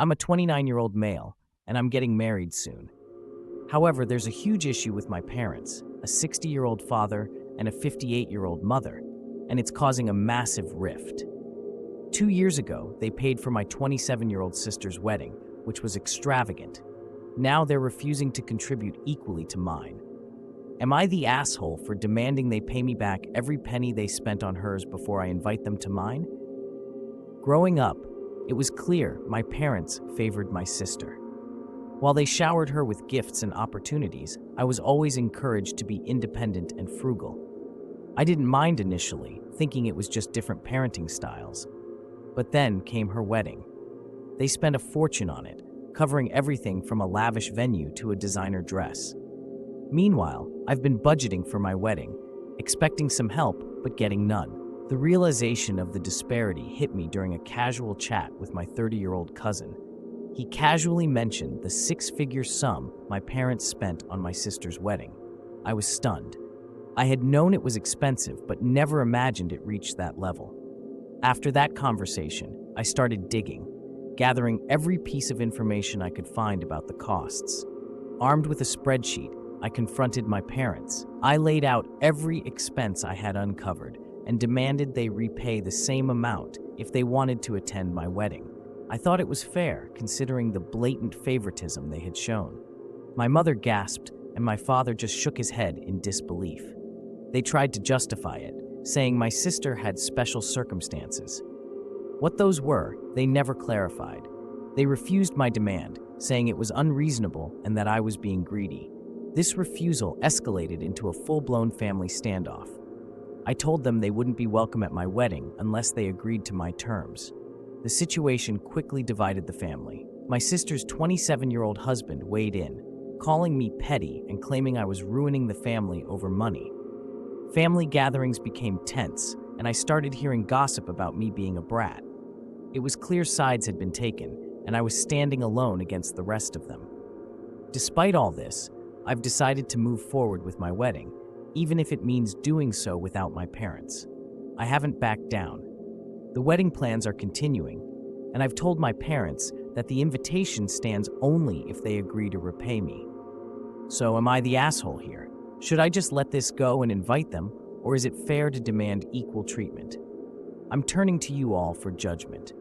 I'm a 29-year-old male, and I'm getting married soon. However, there's a huge issue with my parents, a 60-year-old father and a 58-year-old mother, and it's causing a massive rift. 2 years ago, they paid for my 27-year-old sister's wedding, which was extravagant. Now they're refusing to contribute equally to mine. Am I the asshole for demanding they pay me back every penny they spent on hers before I invite them to mine? Growing up, it was clear my parents favored my sister. While they showered her with gifts and opportunities, I was always encouraged to be independent and frugal. I didn't mind initially, thinking it was just different parenting styles. But then came her wedding. They spent a fortune on it, covering everything from a lavish venue to a designer dress. Meanwhile, I've been budgeting for my wedding, expecting some help, but getting none. The realization of the disparity hit me during a casual chat with my 30-year-old cousin. He casually mentioned the six-figure sum my parents spent on my sister's wedding. I was stunned. I had known it was expensive, but never imagined it reached that level. After that conversation, I started digging, gathering every piece of information I could find about the costs. Armed with a spreadsheet, I confronted my parents. I laid out every expense I had uncovered and demanded they repay the same amount if they wanted to attend my wedding. I thought it was fair, considering the blatant favoritism they had shown. My mother gasped, and my father just shook his head in disbelief. They tried to justify it, saying my sister had special circumstances. What those were, they never clarified. They refused my demand, saying it was unreasonable and that I was being greedy. This refusal escalated into a full-blown family standoff. I told them they wouldn't be welcome at my wedding unless they agreed to my terms. The situation quickly divided the family. My sister's 27-year-old husband weighed in, calling me petty and claiming I was ruining the family over money. Family gatherings became tense, and I started hearing gossip about me being a brat. It was clear sides had been taken, and I was standing alone against the rest of them. Despite all this, I've decided to move forward with my wedding, even if it means doing so without my parents. I haven't backed down. The wedding plans are continuing, and I've told my parents that the invitation stands only if they agree to repay me. So am I the asshole here? Should I just let this go and invite them, or is it fair to demand equal treatment? I'm turning to you all for judgment.